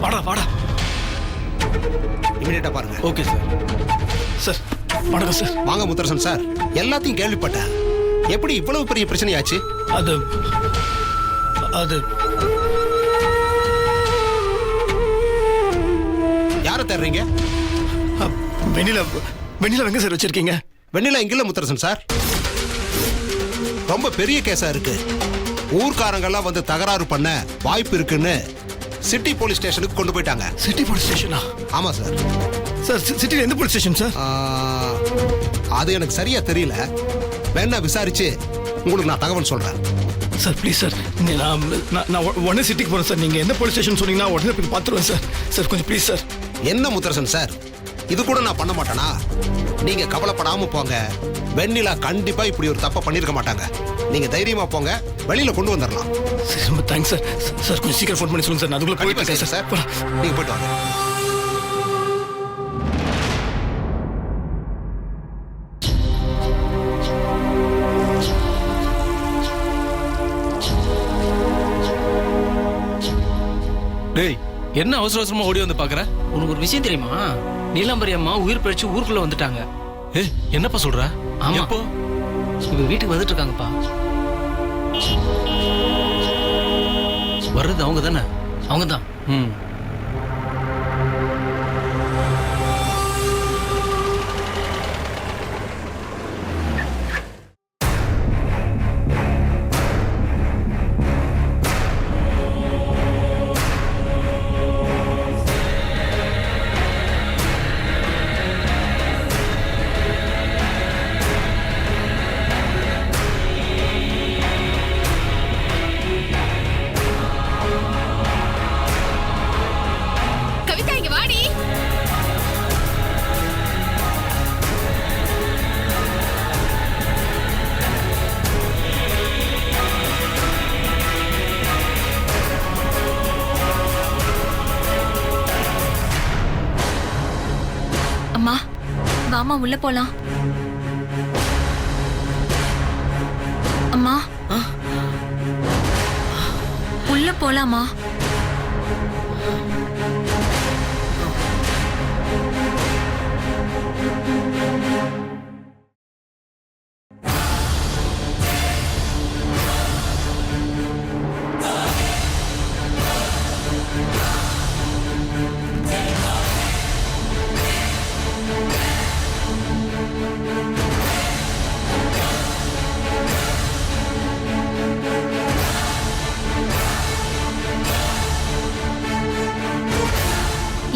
வாடா வாடா. இமிடியேட்டா பாருங்க. Okay sir. சார் வணக்கம் சார். வாங்க முத்தரசன் சார். எல்லாத்தையும் கேள்விப்பட்டேன். எப்படி இவ்வளவு பெரிய பிரச்சனையாச்சு? அது அது யாரை தேடுறீங்க? வெண்ணிலா வெண்ணிலா எங்க சார் வச்சிருக்கீங்க? வெண்ணிலா இங்கில்ல முத்தரசன் சார். ரொம்ப பெரிய கேஸா இருக்கு. ஊர்க்காரங்கெல்லாம் வந்து தகராறு பண்ண வாய்ப்பு இருக்குன்னு சிட்டி போலீஸ் ஸ்டேஷனுக்கு கொண்டு போயிட்டாங்க. சிட்டி போலீஸ் ஸ்டேஷனா? ஆமா சார். சார் சிட்டில எந்த போலீஸ் ஸ்டேஷன் சார்? அது எனக்கு சரியா தெரியல. வேணா விசாரிச்சு உங்களுக்கு நான் தகவல் சொல்றேன். சார் ப்ளீஸ் சார், நான் உடனே சிட்டிக்கு போறேன் சார். நீங்க எந்த போலீஸ் ஸ்டேஷன் சொன்னீங்கன்னா உடனே போய் பார்த்துருவேன் சார். சார் கொஞ்சம் ப்ளீஸ் சார். என்ன முத்தரசன் சார், இது கூட நான் பண்ண மாட்டேனா? நீங்க கவலைப்படாம போங்க. வெண்ணிலா கண்டிப்பா இப்படி ஒரு தப்பை பண்ணிருக்க மாட்டாங்க. நீங்க தைரியமா போங்க, வெளியில கொண்டு வந்துடலாம். சரி ரொம்ப தேங்க்ஸ் சார். சார் கொஞ்சம் சீக்கிரம் ஃபோன் பண்ணி சொல்லுங்க சார். நான் அதுக்குள்ள போயிட்டு இருக்கேன் சார். நீங்க போயிட்டு வாங்க. டேய், என்ன அவசர அவசரமா ஓடி வந்து பாக்குற? உனக்கு ஒரு விஷயம் தெரியுமா? நீலாம்பரி அம்மா உயிர் பிழைச்சு ஊருக்குள்ள வந்துட்டாங்க. ஏய், என்னப்பா சொல்ற? ஆமா. எப்போ? இப்ப வீட்டுக்கு வந்துட்டு இருக்காங்கப்பா. வர்றது அவங்க தானே? அவங்க தான். ம். அம்மா வாமா உள்ள போலாம். அம்மா உள்ள போலாமா?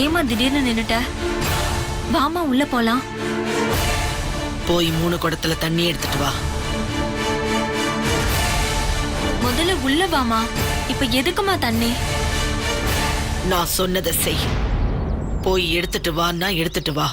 ஏமா திடீர்னு நின்னுட்ட? வாமா உள்ள போலாம். போய் 3 குடத்துல தண்ணி எடுத்துட்டு வா. முதல்ல உள்ள வாமா. இப்ப எதுக்குமா தண்ணி? நான் சொன்னதை செய். போய் எடுத்துட்டு வான்னா எடுத்துட்டு வா.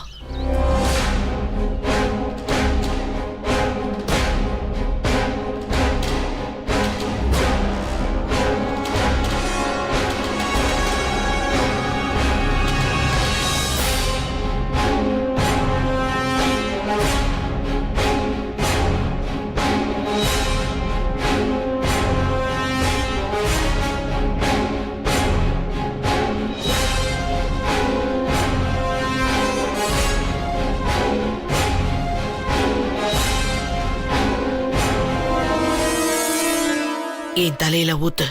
என் தலையில ஊத்து.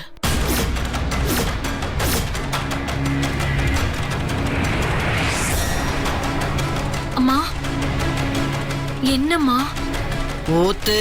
அம்மா என்னம்மா? ஊத்து.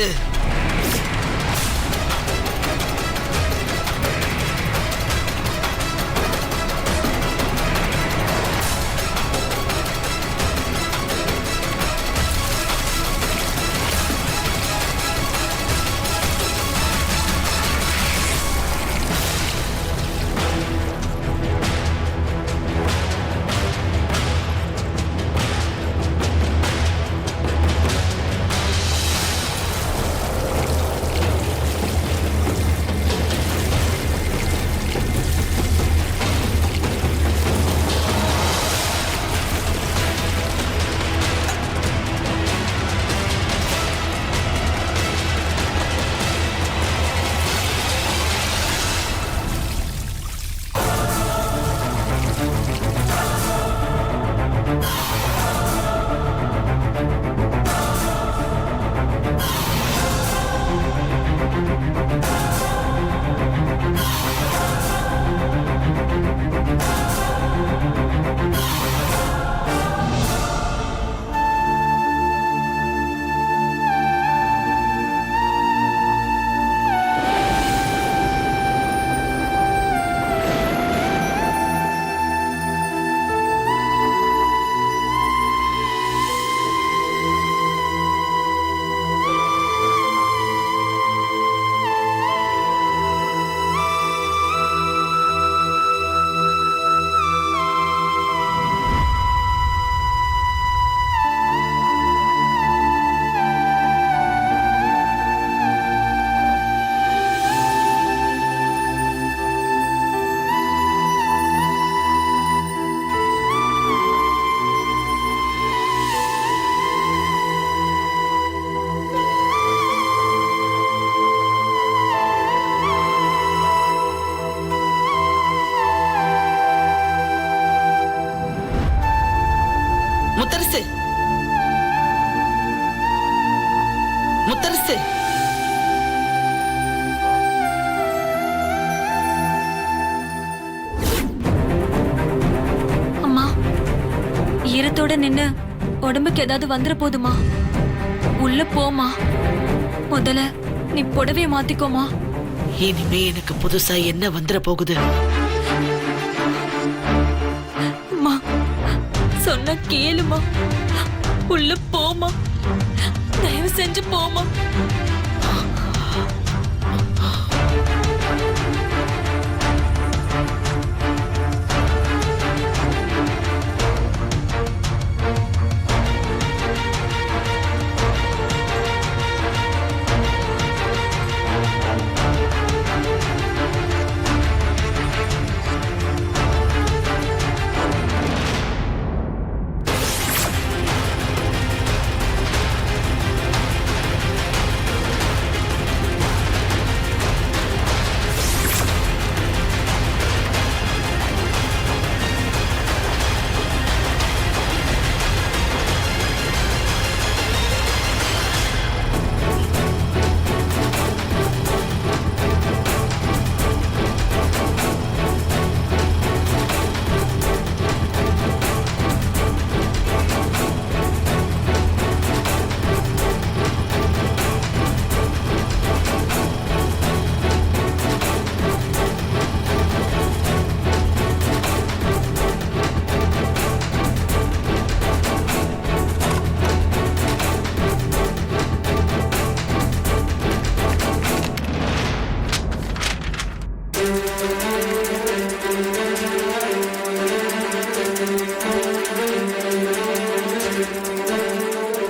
பேசு. அம்மா ஈரத்தோட நின்னு உடம்புக்கு ஏதாவது வந்துட போதுமா? உள்ள போமா. முதல்ல நீ புடவைய மாத்திக்கோமா. இனிமே எனக்கு புதுசா என்ன வந்துட போகுது? அம்மா சொன்ன கேளுமா. உள்ள போமா. தயவு செஞ்சு போமா.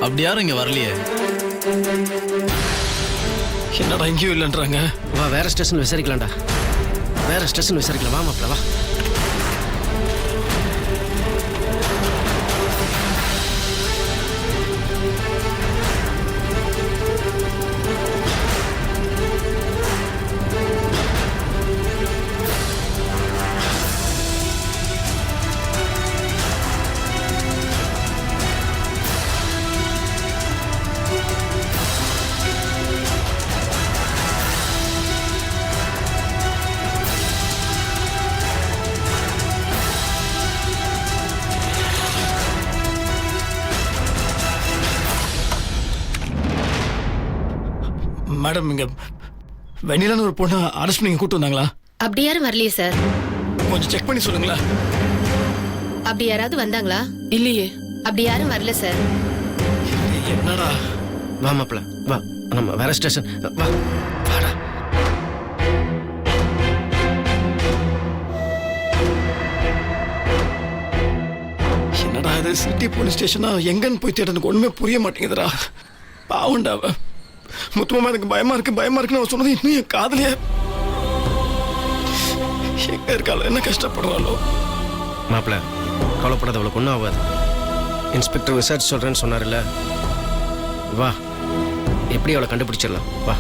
அப்படி யாரும் இங்க வரலையே. என்னடா இங்கேயும் இல்லைன்றாங்க. வா வேற ஸ்டேஷன் விசாரிக்கலாம்டா. வேற ஸ்டேஷன் விசாரிக்கலாம். வா மாப்பிள்ள வா. மேடம் இங்க வெண்ணிலான்னு ஒரு பொண்ணு அரெஸ்ட் பண்ணி கூட்டு வந்தாங்களா? அப்படி யாரும் வரலையே சார். கொஞ்சம் செக் பண்ணி சொல்லுங்களா. அப்படி யாராவது வந்தாங்களா? இல்லையே. அப்படி யாரும் வரல சார். என்னடா? வா மாப்பிள்ள வா. நம்ம வேற ஸ்டேஷன் வா. வாடா. என்னடா இது சிட்டி போலீஸ் ஸ்டேஷனா? எங்கன்னு போய் தேட எனக்கு ஒண்ணுமே புரிய மாட்டேங்குதுடா. பாவண்டா அவ. முத்துமாமா எனக்கு பயமா இருக்குன்னு அவன் சொன்னது இன்னும் என் காதலியா. எங்க இருக்காளோ என்ன கஷ்டப்படுறாளோ. மாப்பிள்ள கவலைப்படாத, அவளுக்கு ஒன்றும் ஆகாது. இன்ஸ்பெக்டர் விசாரிச்சு சொல்றேன்னு சொன்னார்ல. வா, எப்படி அவளை கண்டுபிடிச்சிடலாம். வா.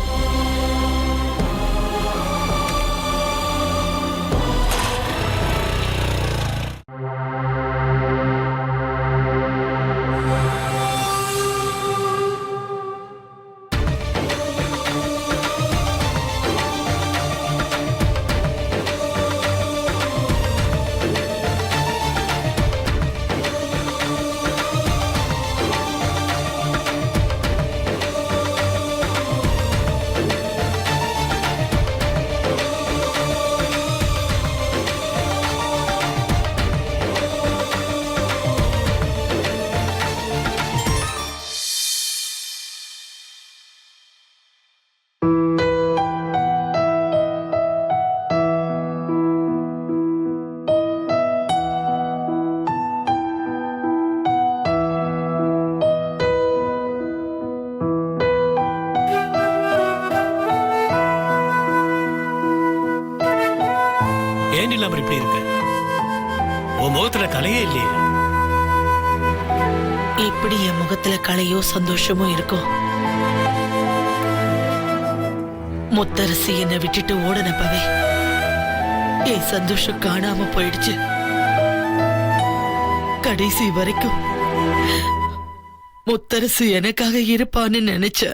ஏன் இல்லாம இப்படி இருக்கு? உன் முகத்துல கலையே இல்லையே. எப்படி என் முகத்துல கலையோ சந்தோஷமோ இருக்கும்? முத்தரசி என்னை விட்டுட்டு ஓடனப்பவே என் சந்தோஷம் காணாம போயிடுச்சு. கடைசி வரைக்கும் முத்தரசு எனக்காக இருப்பான்னு நினைச்ச.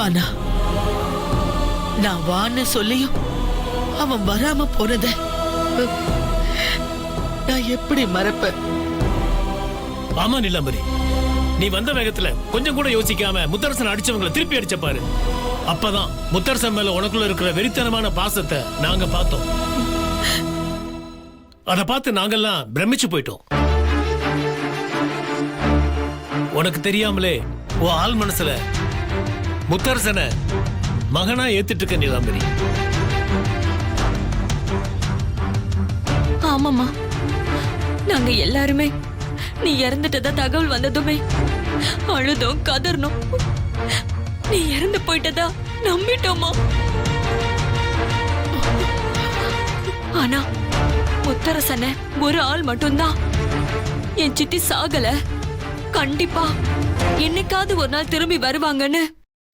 ஆனா நான் வான்னு சொல்லியும் அவன் வராம போனத நான் எப்படி மறப்பேன்? ஆமா நிலாம்பரி, நீ வந்த வேகத்துல கொஞ்சம் கூட யோசிக்காம முத்தரசன் அடிச்சவங்களை திருப்பி அடிச்ச பாரு. அப்பதான் முத்தரசன் மேல உனக்குள்ள இருக்கிற வெறித்தனமான பாசத்தை நாங்க பார்த்தோம். அதை பார்த்து நாங்கெல்லாம் பிரமிச்சு போயிட்டோம். உனக்கு தெரியாமலே உன் ஆள் மனசுல முத்தரசனை மகனா ஏத்துட்டு இருக்க நிலாம்பரி. ஆமாமா, நாங்க எல்லாருமே நீ இறந்துட்டதா தகவல் வந்ததுமே அழுதோம், கதறணும். நீ இறந்து போயிட்டதா நம்பிட்டோமா. ஆனா முத்தரசன ஒரு ஆள் மட்டும்தான் என் சித்தி சாகல, கண்டிப்பா என்னைக்காவது ஒரு நாள் திரும்பி வருவாங்கன்னு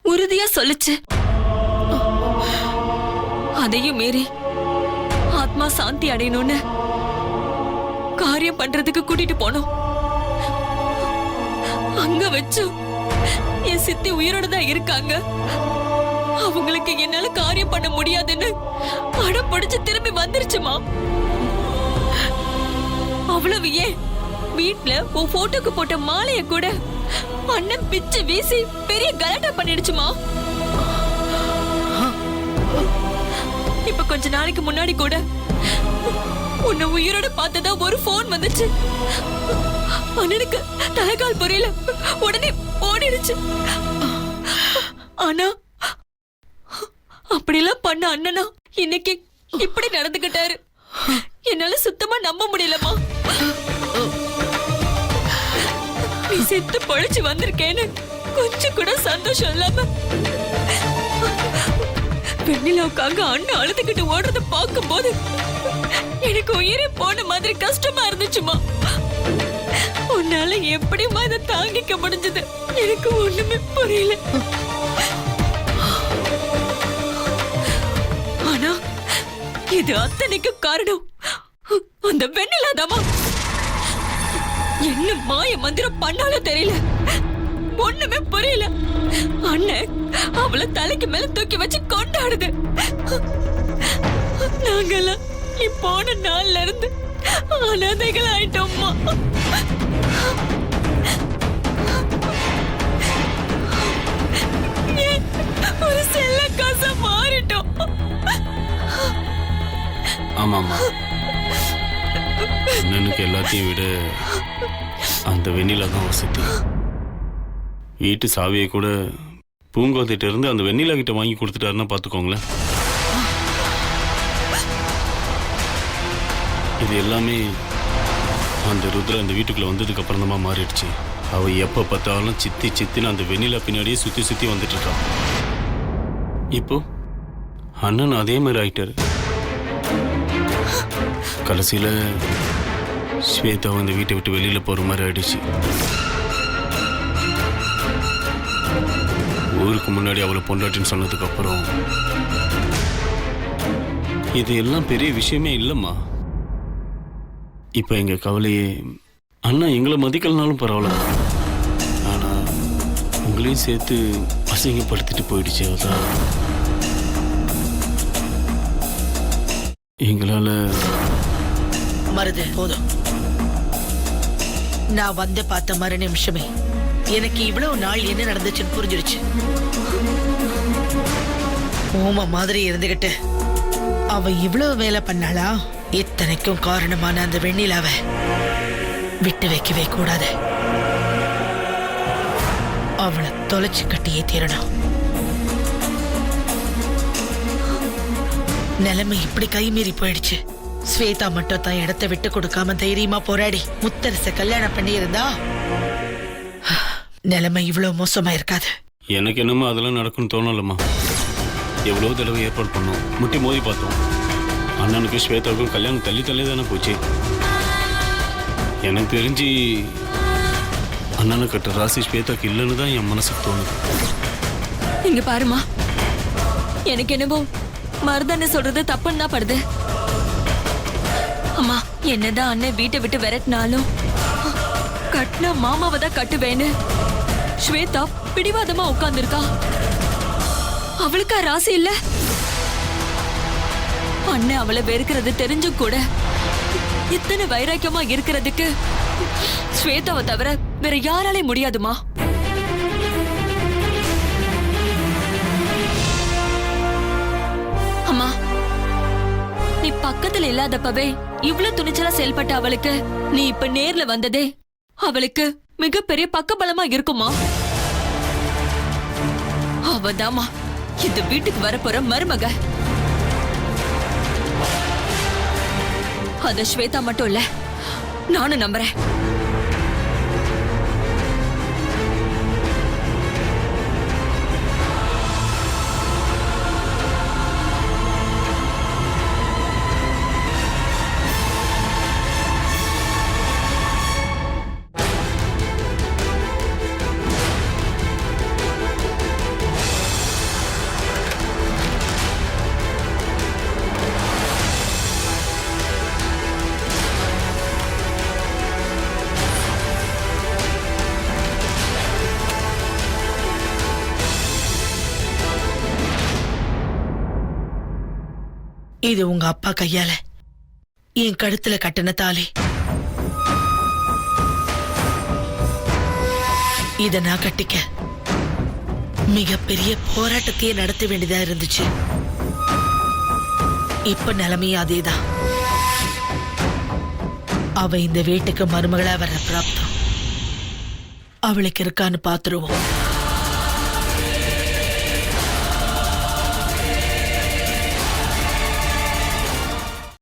உறுதியா சொல்லுச்சு. அதையும் மீறி ஆத்மா சாந்தி அடையணும்னு காரியம் பண்றதுக்கு கூட்டிட்டு போனோம். அங்க வச்சு என் சித்தி உயிரோட தான் இருக்காங்க, அவங்களுக்கு என்னால காரியம் பண்ண முடியாதுன்னு அடம் பிடிச்சு திரும்பி வந்துருச்சுமா. அவ்வளவு ஏன், வீட்டுல உன் போட்டோக்கு போட்ட மாலைய கூட அண்ணன் பிச்சு வீசி பெரிய கலாட்டா பண்ணிடுச்சுமா. இப்ப கொஞ்ச நாளைக்கு முன்னாடி கூட உன்னை உயிரோட பார்த்ததா ஒரு போன் வந்துச்சு. அண்ணனுக்கு தலைகால் புரியல, உடனே ஓடிடுச்சு. ஆனா அப்படிலாம் பண்ண அண்ணனா இன்னைக்கு இப்படி நடந்துகிட்டாரு. என்னால சுத்தமா நம்ப முடியலமா. நீ செத்து பழிச்சு வந்திருக்கேன்னு கொஞ்சம் கூட சந்தோஷம் இல்லாம வெண்ணிலாவுக்காக அண்ணன் அழுதுகிட்டு ஓடுறத பார்க்கும் போது எனக்கு உயிரே போன மாதிரி கஷ்டமா இருந்துச்சுமா. உன்னால எப்படிமா இதை தாங்கிக்க முடிஞ்சது எனக்கு ஒண்ணுமே புரியல. ஆனா இது அத்தனைக்கு காரணம் அந்த வெண்ணிலாதாமா. என்ன மாய மந்திரம் பண்ணாலும் தெரியல, ஒண்ணுமே புரியல. அண்ணன் அவளை தலைக்கு மேல தூக்கி வச்சு கொண்டாடுது. நாங்கெல்லாம் நீ போன நாள்ல இருந்து அனாதைகள் ஆயிட்டோம்மா. ஒரு செல்ல காசா மாறிட்டோம். ஆமாம்மா, அண்ணனுக்கு எல்லாத்தையும் விட அந்த வெண்ணிலா தான் வசதி. வீட்டு சாவியை கூட பூங்கோத்திட்ட இருந்து அந்த வெண்ணிலா கிட்ட வாங்கி கொடுத்துட்டாருன்னா பார்த்துக்கோங்களேன். இது எல்லாமே அந்த ருத்ரா அந்த வீட்டுக்குள்ளே வந்ததுக்கு அப்புறம் தான் மாறிடுச்சு. அவள் எப்போ பார்த்தாலும் சித்தி சித்தின்னு அந்த வெண்ணிலா பின்னாடியே சுற்றி சுற்றி வந்துட்டு இருக்கான். இப்போ அண்ணன் அதே மாதிரி ஆயிட்டாரு. கடைசியில் ஸ்வேதா அந்த வீட்டை விட்டு வெளியில் போகிற மாதிரி ஆயிடுச்சு. ஊருக்கு முன்னாடி அவளை பொண்டாட்டின்னு சொன்னதுக்கு அப்புறம் இது எல்லாம் பெரிய விஷயமே இல்லைம்மா. இப்போ எங்கள் கவலையே அண்ணா எங்களை மதிக்கலனாலும் பரவாயில்ல, ஆனால் உங்களையும் சேர்த்து அசிங்கப்படுத்திட்டு போயிடுச்சு. அதான் எங்களால் மருது போதும். நான் வந்து பார்த்த மறு நிமிஷமே எனக்கு இவ்வளவு நாள் என்ன நடந்துச்சுன்னு புரிஞ்சிருச்சு. ஓம மாதிரி இருந்துகிட்டு அவ இவ்வளவு வேலை பண்ணாளா? இத்தனைக்கும் காரணமான அந்த வெண்ணிலாவை விட்டு வைக்கவே கூடாது. அவளை தொலைச்சு கட்டியே தீரணும். நிலைமை இப்படி கைமீறி போயிடுச்சு. ஸ்வேதா மட்டும் தான் இடத்தை விட்டு கொடுக்காம தைரியமா போராடி முத்தரச கல்யாணம் பண்ணி இருந்தா நிலைமை இவ்வளவு மோசமா இருக்காது. எனக்கு என்னமோ அதெல்லாம் நடக்கும்னு தோணலம்மா. எவ்வளோ தடவை ஏற்பாடு பண்ணோம், முட்டி மோதி பார்த்தோம். அண்ணனுக்கும் ஸ்வேதாவுக்கும் கல்யாணம் தள்ளி தள்ளி தானே போச்சு. எனக்கு தெரிஞ்சு அண்ணனை கட்ட ராசி ஸ்வேதாக்கு இல்லைன்னு தான் என் மனசுக்கு தோணுது. இங்க பாருமா, எனக்கு என்னவோ மருதான சொல்றது தப்புன்னு தான் படுது. அம்மா, என்னதான் அண்ணன் வீட்டை விட்டு விரட்டினாலும் கட்டின மாமாவை தான் கட்டுவேன்னு ஸ்வேதா பிடிவாதமா உட்கார்ந்துருக்கா. அவளுக்கா ராசி இல்ல? அண்ணன் அவளை வெறுக்கிறது தெரிஞ்சும் கூட இத்தனை வைராக்கியமா இருக்கிறதுக்கு ஸ்வேதாவை தவிர வேற யாராலே முடியாதுமா. அம்மா, நீ பக்கத்துல இல்லாதப்பவே இவ்ளோ துணிச்சலா செயல்பட்ட அவளுக்கு நீ இப்ப நேர்ல வந்ததே அவளுக்கு மிகப்பெரிய பக்கபலமா இருக்குமா? அவதாமா இந்த வீட்டுக்கு வரப்போற மருமக. அத ஸ்வேதா மட்டும் இல்ல, நானும் நம்புறேன். இது உங்க அப்பா கையால என் கழுத்துல கட்டின தாலி. இத நான் கட்டிக்க மிகப்பெரிய போராட்டத்தையே நடத்த வேண்டியதா இருந்துச்சு. இப்ப நிலைமையும் அதேதான். அவ இந்த வீட்டுக்கு மருமகளா வர்ற பிராப்தம் அவளுக்கு இருக்கான்னு பாத்துருவோம்.